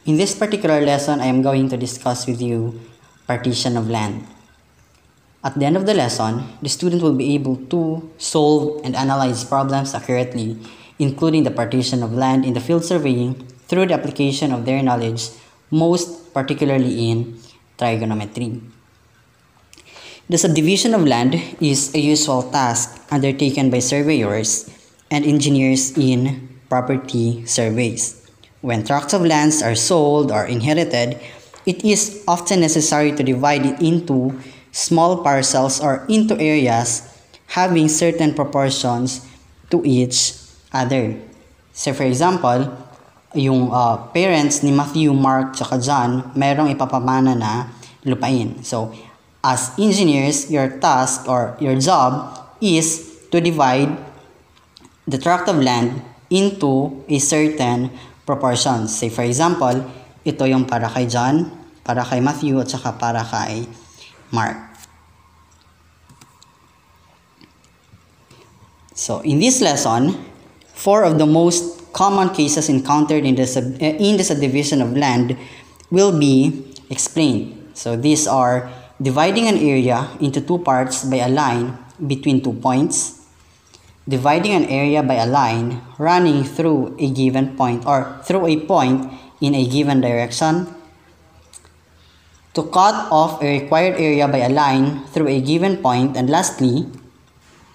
In this particular lesson, I am going to discuss with you partition of land. At the end of the lesson, the student will be able to solve and analyze problems accurately, including the partition of land in the field surveying through the application of their knowledge, most particularly in trigonometry. The subdivision of land is a usual task undertaken by surveyors and engineers in property surveys. When tracts of lands are sold or inherited, it is often necessary to divide it into small parcels or into areas having certain proportions to each other. So for example, yung parents ni Matthew, Mark, tsaka John, merong ipapamana na lupain. So as engineers, your task or your job is to divide the tract of land into a certain proportions. Say for example, ito yung para kay John, para kay Matthew, at saka para kay Mark. So in this lesson, 4 of the most common cases encountered in the subdivision of land will be explained. So these are dividing an area into 2 parts by a line between 2 points, dividing an area by a line running through a given point or through a point in a given direction, to cut off a required area by a line through a given point, and lastly,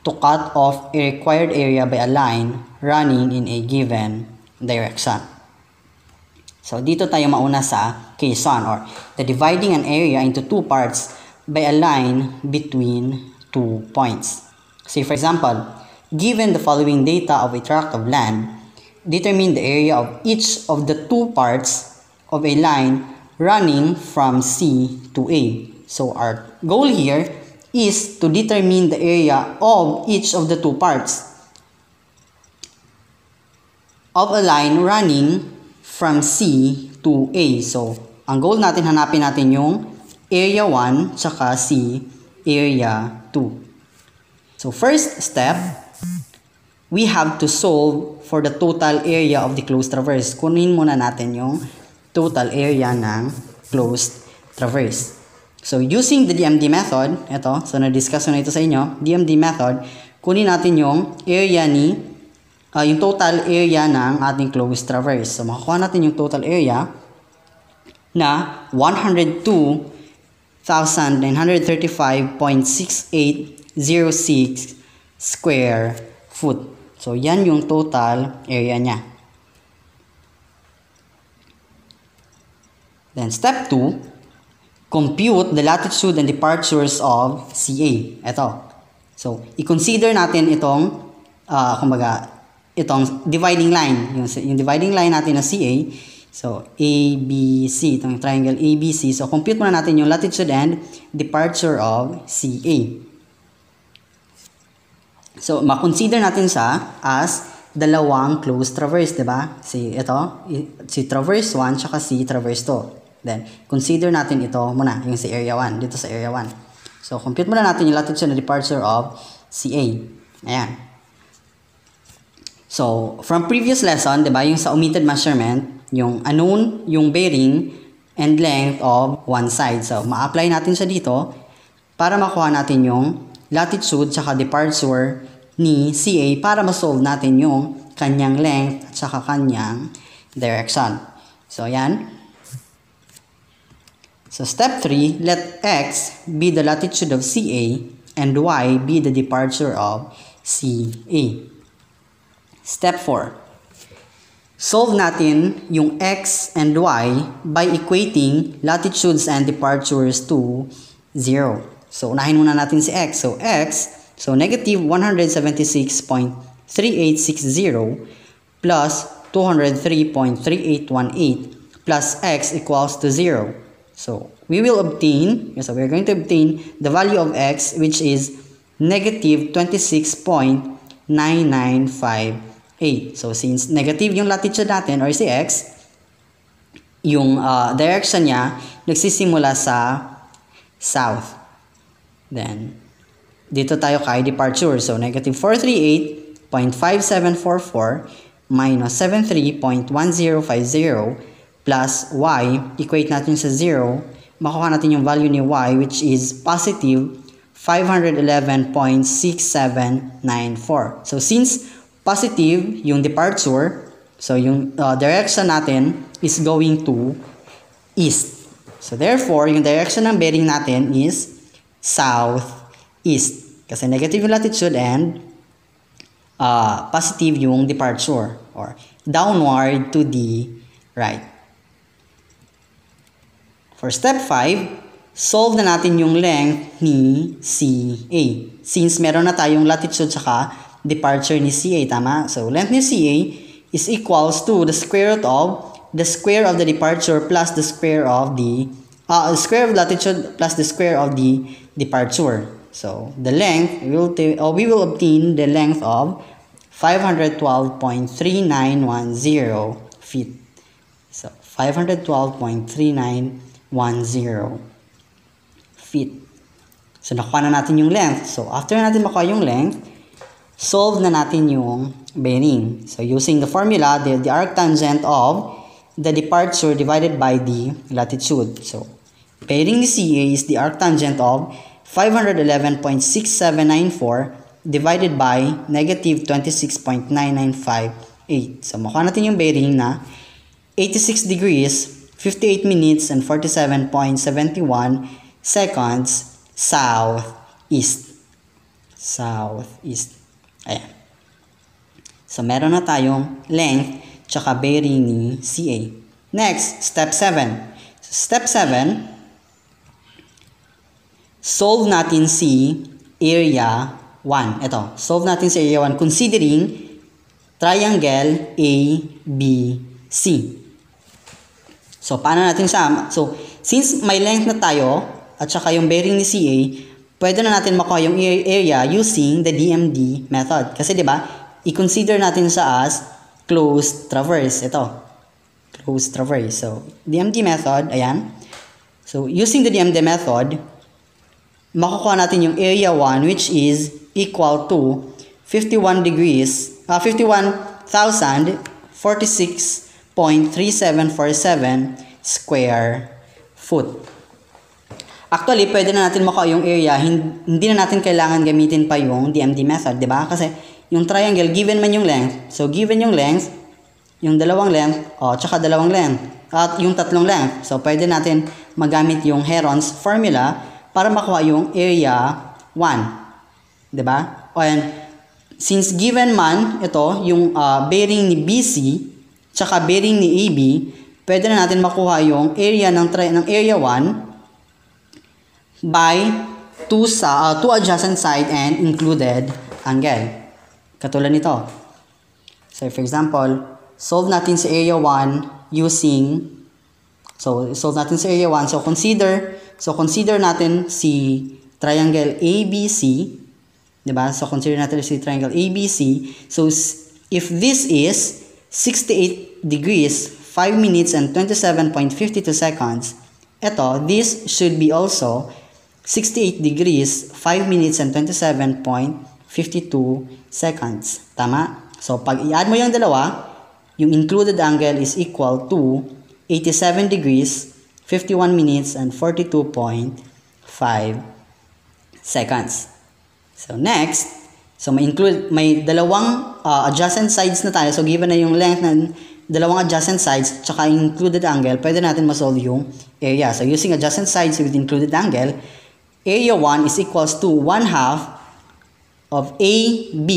to cut off a required area by a line running in a given direction. So dito tayo mauna sa case 1, or the dividing an area into 2 parts by a line between 2 points. Say for example, given the following data of a tract of land, determine the area of each of the 2 parts of a line running from C to A. So our goal here is to determine the area of each of the 2 parts of a line running from C to A. So ang goal natin, hanapin natin yung area 1 tsaka C area 2. So first step, we have to solve for the total area of the closed traverse. Kunin muna natin yung total area ng closed traverse. So using the DMD method, so na-discuss na ito sa inyo, DMD method, kunin natin yung area yung total area ng ating closed traverse. So makakuha natin yung total area na 102,935.6806 square foot. So yan yung total area niya. Then step 2, compute the latitude and departures of CA. Ito. So i-consider natin itong itong dividing line, yung dividing line natin na CA. So ABC, itong triangle ABC. So compute muna natin yung latitude and departure of CA. So, ma-consider natin siya as dalawang closed traverse, diba? Si traverse 1 tsaka si traverse 2. Then, consider natin ito muna, yung si area 1, dito sa area 1. So, compute muna natin yung latitude and departure of CA. Ayan. So, from previous lesson, diba, yung sa omitted measurement, yung unknown, yung bearing, and length of one side. So, ma-apply natin siya dito para makuha natin yung latitude tsaka departure ni CA para ma-solve natin yung kanyang length at saka kanyang direction. So, yan. So, step 3, let X be the latitude of CA and Y be the departure of CA. Step 4, solve natin yung X and Y by equating latitudes and departures to 0. So, unahin muna natin si X. So, X, negative 176.3860 plus 203.3818 plus X equals to 0. So, we're going to obtain the value of X, which is negative 26.9958. So, since negative yung latitude natin or si X, yung direction niya nagsisimula sa south. Then, dito tayo kay departure. So, negative 438.5744 minus 73.1050 plus y, equate natin sa 0, makuha natin yung value ni y which is positive 511.6794. So since positive yung departure, so yung direction natin is going to east. So therefore, yung direction ng bearing natin is southeast. Kasi negative yung latitude and positive yung departure or downward to the right. For step 5, solve na natin yung length ni CA. Since meron na tayong latitude saka departure ni CA, tama? So length ni CA is equals to the square root of the square of the departure plus the square of the square of latitude plus the square of the departure. So the length we will obtain the length of 512.3910 feet. So 512.3910 feet. So nakuha na natin yung length. So after natin makuha yung length, solve na natin yung bearing. So using the formula, the arctangent of the departure divided by the latitude. So bearing ni CA is the arctangent of 511.6794 divided by negative 26.9958. So makuha natin yung bearing na 86 degrees, 58 minutes, and 47.71 seconds southeast. Southeast. Ayan. So meron na tayong length tsaka bearing ni CA. Next, step 7. Step 7, solve natin si area 1. Ito, solve natin si area 1 considering triangle ABC. So, paano natin siya? So, since may length na tayo at saka yung bearing ni CA, pwede na natin makuha yung area using the DMD method. Kasi 'di ba, i-consider natin siya as closed traverse. Ito, closed traverse. So, DMD method, ayan. So, using the DMD method, makukuha natin yung area 1 which is equal to 51,046.3747 square foot. Actually, pwede na natin makuha yung area, hindi na natin kailangan gamitin pa yung DMD method, di ba? Kasi yung triangle, given man yung length. So, given yung length, yung dalawang length, tsaka dalawang length, at yung tatlong length. So, pwede natin magamit yung Heron's formula para makuha yung area 1. Diba? And since given man, ito, yung bearing ni BC, tsaka bearing ni AB, pwede na natin makuha yung area ng area 1 by two adjacent side and included angle. Katulad nito. So, for example, solve natin sa area 1 using, solve natin sa area 1. So, consider natin si triangle ABC. Diba? So, consider natin si triangle ABC. So, if this is 68 degrees, 5 minutes, and 27.52 seconds, this should be also 68 degrees, 5 minutes, and 27.52 seconds. Tama? So, pag i-add mo yung dalawa, yung included angle is equal to 87 degrees, 51 minutes, and 42.5 seconds. So, next, may dalawang adjacent sides na tayo. So, given na yung length ng dalawang adjacent sides, tsaka included angle, pwede natin masolve yung area. So, using adjacent sides with included angle, area 1 is equals to 1/2 of AB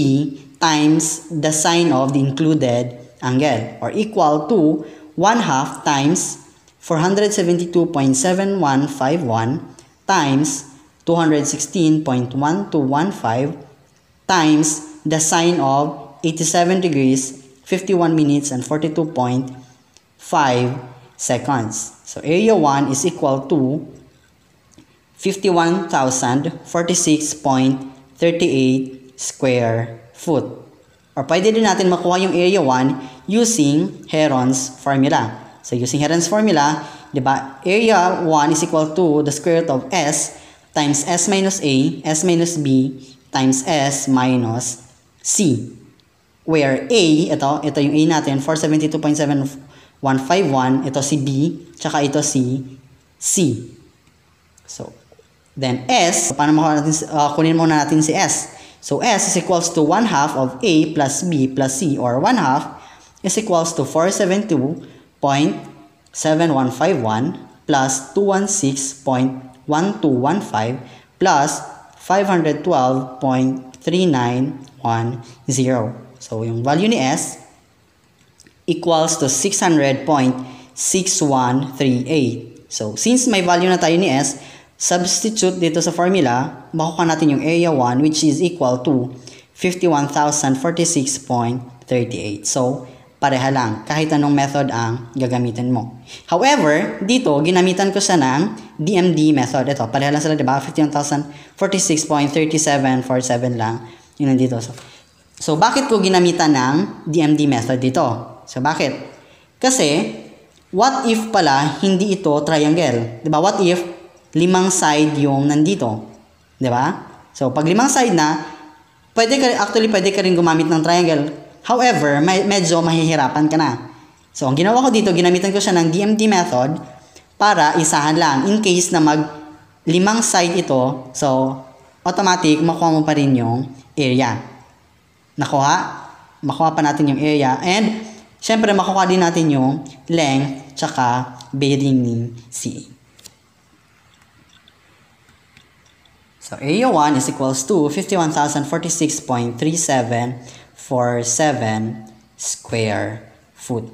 times the sine of the included angle, or equal to 1/2 times 472.7151 times 216.1215 times the sine of 87 degrees, 51 minutes, and 42.5 seconds. So, area 1 is equal to 51,046.38 square foot. Or pwede din natin makuha yung area 1 using Heron's formula. So, using Heron's formula, diba, area 1 is equal to the square root of S times S minus A, S minus B, times S minus C. Where A, ito yung A natin, 472.7115 151, ito si B, tsaka ito si C. So, then S, paano makuha natin, kunin muna natin si S. So, S is equals to 1/2 of A plus B plus C, or 1/2 is equals to 472.7151 plus 216.1215 plus 512.3910. So, yung value ni S equals to 600.6138. So, since may value na tayo ni S, substitute dito sa formula, makuha natin yung area 1 which is equal to 51,046.38. So, pareha lang. Kahit anong method ang gagamitin mo. However, dito, ginamitan ko siya ng DMD method. Ito, pareha lang sila, diba? 51,046.3747 lang. Yun nandito. So, bakit ko ginamitan ng DMD method dito? So, bakit? Kasi, what if pala hindi ito triangle? Diba? What if 5 side yung nandito? Diba? So, pag 5 side na, pwede ka rin gumamit ng triangle. However, medyo mahihirapan ka na. So, ang ginawa ko dito, ginamitan ko siya ng DMD method para isahan lang. In case na 5 side ito, so, automatic, makuha mo pa rin yung area. Makuha pa natin yung area. And, syempre, makuha din natin yung length tsaka bearing ni C. So, area 1 is equals to 51,046.3747 square foot.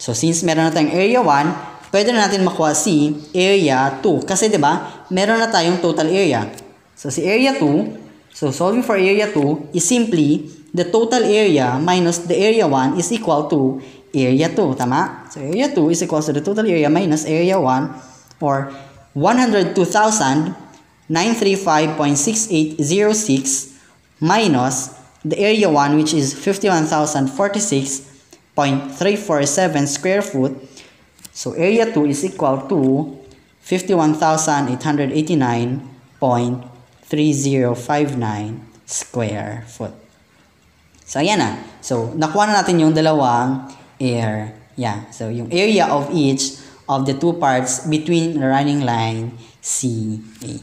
So, since meron na tayong area 1, pwede na natin makuha si area 2. Kasi, di ba, meron na tayong total area. So, si area 2, so solving for area 2 is simply the total area minus the area 1 is equal to area 2. Tama? So, area 2 is equal to the total area minus area 1, or 102,935.6806 minus the area 1, which is 51,046.347 square foot. So, area 2 is equal to 51,889.3059 square foot. So, ayan na. So, nakuha na natin yung dalawang area. So, yung area of each of the two parts between the running line CA.